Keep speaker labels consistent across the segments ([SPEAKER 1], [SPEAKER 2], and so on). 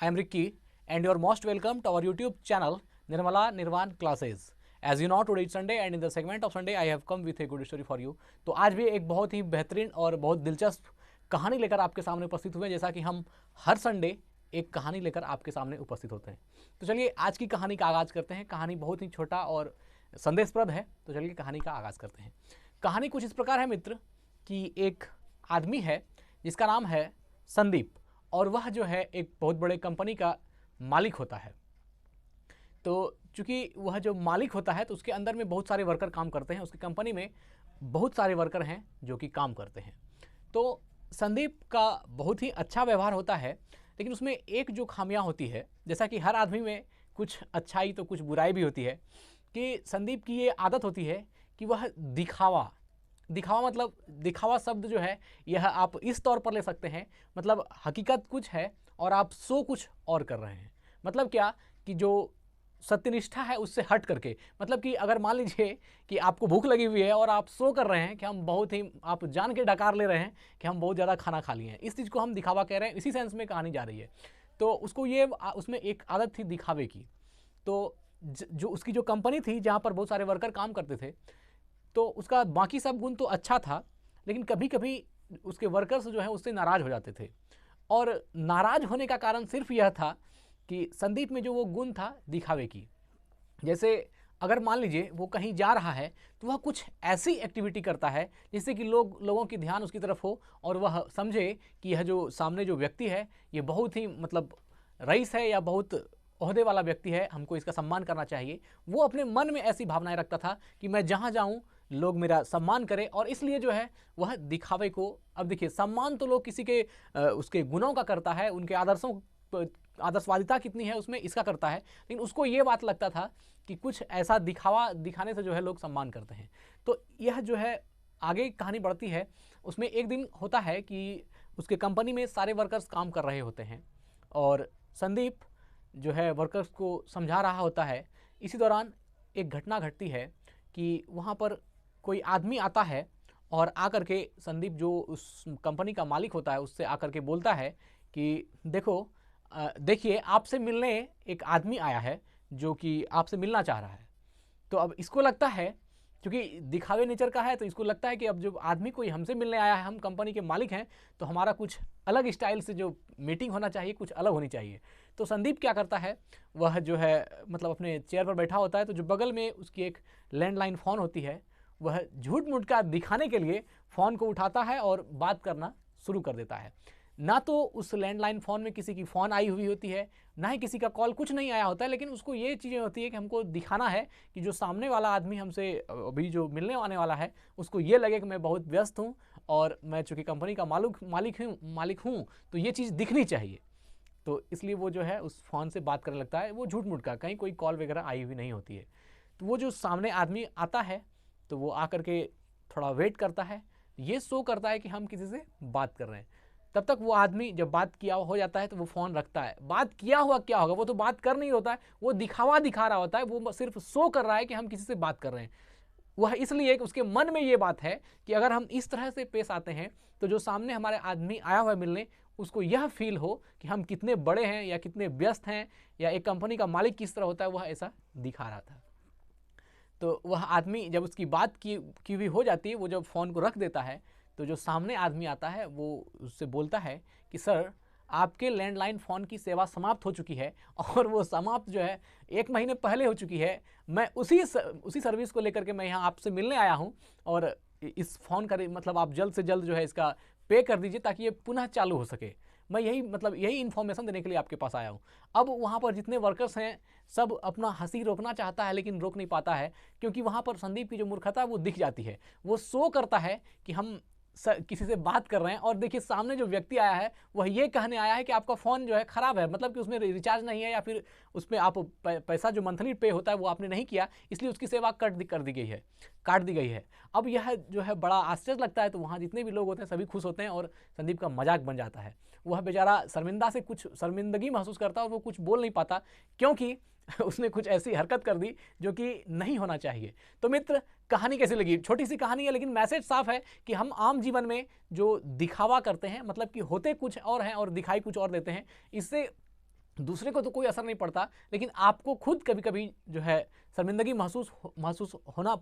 [SPEAKER 1] I am Ricky and you are most welcome to our YouTube channel Nirmala Nirvan Classes. As you know, today is Sunday and in the segment of Sunday I have come with a good story for you. तो आज भी एक बहुत ही बेहतरीन और बहुत दिलचस्प कहानी लेकर आपके सामने उपस्थित हुए हैं, जैसा कि हम हर संडे एक कहानी लेकर आपके सामने उपस्थित होते हैं। तो चलिए आज की कहानी का आगाज़ करते हैं। कहानी बहुत ही छोटा और संदेशप्रद है, तो चलिए कहानी का आगाज़ करते हैं। कहानी कुछ इस प्रकार है मित्र कि एक आदमी है जिसका नाम है संदीप और वह जो है एक बहुत बड़े कंपनी का मालिक होता है। तो चूँकि वह जो मालिक होता है तो उसके अंदर में बहुत सारे वर्कर काम करते हैं, उसकी कंपनी में बहुत सारे वर्कर हैं जो कि काम करते हैं। तो संदीप का बहुत ही अच्छा व्यवहार होता है, लेकिन उसमें एक जो खामियां होती है, जैसा कि हर आदमी में कुछ अच्छाई तो कुछ बुराई भी होती है, कि संदीप की ये आदत होती है कि वह दिखावा मतलब दिखावा शब्द जो है यह आप इस तौर पर ले सकते हैं, मतलब हकीकत कुछ है और आप सो कुछ और कर रहे हैं। मतलब क्या कि जो सत्यनिष्ठा है उससे हट करके, मतलब कि अगर मान लीजिए कि आपको भूख लगी हुई है और आप सो कर रहे हैं कि हम बहुत ही, आप जान के डकार ले रहे हैं कि हम बहुत ज़्यादा खाना खा लिए हैं, इस चीज़ को हम दिखावा कह रहे हैं। इसी सेंस में कहानी जा रही है। तो उसको ये उसमें एक आदत थी दिखावे की। तो जो उसकी जो कंपनी थी जहाँ पर बहुत सारे वर्कर काम करते थे, तो उसका बाकी सब गुण तो अच्छा था, लेकिन कभी कभी उसके वर्कर्स जो है उससे नाराज़ हो जाते थे। और नाराज़ होने का कारण सिर्फ यह था कि संदीप में जो वो गुण था दिखावे की। जैसे अगर मान लीजिए वो कहीं जा रहा है तो वह कुछ ऐसी एक्टिविटी करता है जिससे कि लोगों की ध्यान उसकी तरफ हो और वह समझे कि यह जो सामने जो व्यक्ति है ये बहुत ही मतलब रईस है या बहुत ओहदे वाला व्यक्ति है, हमको इसका सम्मान करना चाहिए। वो अपने मन में ऐसी भावनाएं रखता था कि मैं जहाँ जाऊँ लोग मेरा सम्मान करें, और इसलिए जो है वह दिखावे को, अब देखिए सम्मान तो लोग किसी के उसके गुणों का करता है, उनके आदर्शवादिता कितनी है उसमें इसका करता है, लेकिन उसको ये बात लगता था कि कुछ ऐसा दिखावा दिखाने से जो है लोग सम्मान करते हैं। तो यह जो है आगे कहानी बढ़ती है। उसमें एक दिन होता है कि उसके कंपनी में सारे वर्कर्स काम कर रहे होते हैं और संदीप जो है वर्कर्स को समझा रहा होता है। इसी दौरान एक घटना घटती है कि वहाँ पर कोई आदमी आता है और आकर के संदीप जो उस कंपनी का मालिक होता है उससे आकर के बोलता है कि देखिए आपसे मिलने एक आदमी आया है जो कि आपसे मिलना चाह रहा है। तो अब इसको लगता है, क्योंकि दिखावे नेचर का है, तो इसको लगता है कि अब जो आदमी कोई हमसे मिलने आया है, हम कंपनी के मालिक हैं, तो हमारा कुछ अलग स्टाइल से जो मीटिंग होना चाहिए कुछ अलग होनी चाहिए। तो संदीप क्या करता है, वह जो है मतलब अपने चेयर पर बैठा होता है, तो जो बगल में उसकी एक लैंडलाइन फ़ोन होती है, वह झूठ मूठ का दिखाने के लिए फ़ोन को उठाता है और बात करना शुरू कर देता है। ना तो उस लैंडलाइन फ़ोन में किसी की फ़ोन आई हुई होती है, ना ही किसी का कॉल, कुछ नहीं आया होता है, लेकिन उसको ये चीज़ें होती है कि हमको दिखाना है कि जो सामने वाला आदमी हमसे अभी जो मिलने आने वाला है उसको ये लगे कि मैं बहुत व्यस्त हूँ और मैं चूँकि कंपनी का मालिक हूँ तो ये चीज़ दिखनी चाहिए। तो इसलिए वो जो है उस फ़ोन से बात करने लगता है, वो झूठ मूठ का, कहीं कोई कॉल वगैरह आई हुई नहीं होती है। तो वो जो सामने आदमी आता है तो वो आकर के थोड़ा वेट करता है, ये शो करता है कि हम किसी से बात कर रहे हैं। तब तक वो आदमी जब बात किया हो जाता है तो वो फ़ोन रखता है। बात किया हुआ क्या होगा, वो तो बात कर नहीं होता है, वो दिखावा दिखा रहा होता है, वो सिर्फ शो कर रहा है कि हम किसी से बात कर रहे हैं। वह इसलिए कि उसके मन में ये बात है कि अगर हम इस तरह से पेश आते हैं तो जो सामने हमारे आदमी आया हुआ है मिलने, उसको यह फील हो कि हम कितने बड़े हैं या कितने व्यस्त हैं या एक कंपनी का मालिक किस तरह होता है, वह ऐसा दिखा रहा था। तो वह आदमी जब उसकी बात की हुई हो जाती है, वो जब फ़ोन को रख देता है, तो जो सामने आदमी आता है वो उससे बोलता है कि सर आपके लैंडलाइन फ़ोन की सेवा समाप्त हो चुकी है, और वो समाप्त जो है 1 महीने पहले हो चुकी है। मैं उसी सर्विस को लेकर के मैं यहाँ आपसे मिलने आया हूँ और इस फ़ोन का मतलब आप जल्द से जल्द जो है इसका पे कर दीजिए ताकि ये पुनः चालू हो सके। मैं यही इन्फॉर्मेशन देने के लिए आपके पास आया हूँ। अब वहाँ पर जितने वर्कर्स हैं सब अपना हंसी रोकना चाहता है लेकिन रोक नहीं पाता है, क्योंकि वहाँ पर संदीप की जो मूर्खता है वो दिख जाती है। वो शो करता है कि हम किसी से बात कर रहे हैं, और देखिए सामने जो व्यक्ति आया है वह ये कहने आया है कि आपका फ़ोन जो है ख़राब है, मतलब कि उसमें रिचार्ज नहीं है या फिर उसमें आप पैसा जो मंथली पे होता है वो आपने नहीं किया, इसलिए उसकी सेवा काट दी गई है। अब यह जो है बड़ा आश्चर्य लगता है, तो वहाँ जितने भी लोग होते हैं सभी खुश होते हैं और संदीप का मजाक बन जाता है। वह बेचारा शर्मिंदगी महसूस करता है और वो कुछ बोल नहीं पाता, क्योंकि उसने कुछ ऐसी हरकत कर दी जो कि नहीं होना चाहिए। तो मित्र, कहानी कैसी लगी? छोटी सी कहानी है लेकिन मैसेज साफ है कि हम आम जीवन में जो दिखावा करते हैं, मतलब कि होते कुछ और हैं और दिखाई कुछ और देते हैं, इससे दूसरे को तो कोई असर नहीं पड़ता, लेकिन आपको खुद कभी कभी जो है शर्मिंदगी महसूस होना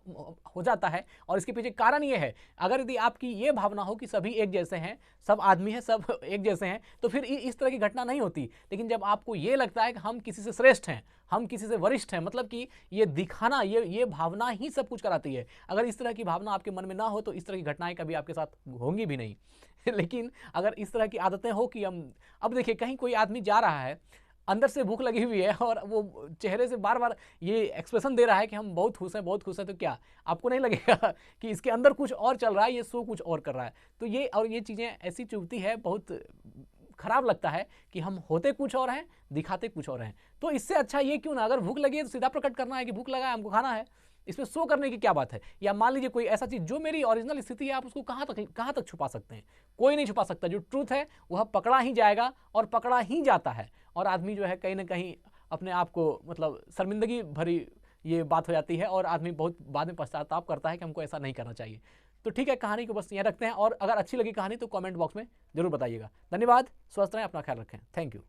[SPEAKER 1] हो जाता है। और इसके पीछे कारण ये है, अगर यदि आपकी ये भावना हो कि सभी एक जैसे हैं, सब आदमी हैं, सब एक जैसे हैं, तो फिर इस तरह की घटना नहीं होती। लेकिन जब आपको ये लगता है कि हम किसी से श्रेष्ठ हैं, हम किसी से वरिष्ठ हैं, मतलब कि ये दिखाना, ये भावना ही सब कुछ कराती है। अगर इस तरह की भावना आपके मन में ना हो तो इस तरह की घटनाएं कभी आपके साथ होंगी भी नहीं। लेकिन अगर इस तरह की आदतें हो कि हम, अब देखिए कहीं कोई आदमी जा रहा है, अंदर से भूख लगी हुई है और वो चेहरे से बार बार ये एक्सप्रेशन दे रहा है कि हम बहुत खुश हैं, बहुत खुश हैं, तो क्या आपको नहीं लगेगा कि इसके अंदर कुछ और चल रहा है, ये सो कुछ और कर रहा है? तो ये चीज़ें ऐसी चुभती है, बहुत खराब लगता है कि हम होते कुछ और हैं, दिखाते कुछ और हैं। तो इससे अच्छा ये क्यों ना, अगर भूख लगी है तो सीधा प्रकट करना है कि भूख लगा है, हमको खाना है। इसमें शो करने की क्या बात है? या मान लीजिए कोई ऐसा चीज़ जो मेरी ओरिजिनल स्थिति है, आप उसको कहाँ तक छुपा सकते हैं? कोई नहीं छुपा सकता। जो ट्रूथ है वह पकड़ा ही जाएगा और पकड़ा ही जाता है। और आदमी जो है कहीं ना कहीं अपने आप को, मतलब शर्मिंदगी भरी ये बात हो जाती है और आदमी बहुत बाद में पश्चाताप करता है कि हमको ऐसा नहीं करना चाहिए। तो ठीक है, कहानी को बस यहाँ रखते हैं, और अगर अच्छी लगी कहानी तो कमेंट बॉक्स में जरूर बताइएगा। धन्यवाद, स्वस्थ रहें, अपना ख्याल रखें। Thank you.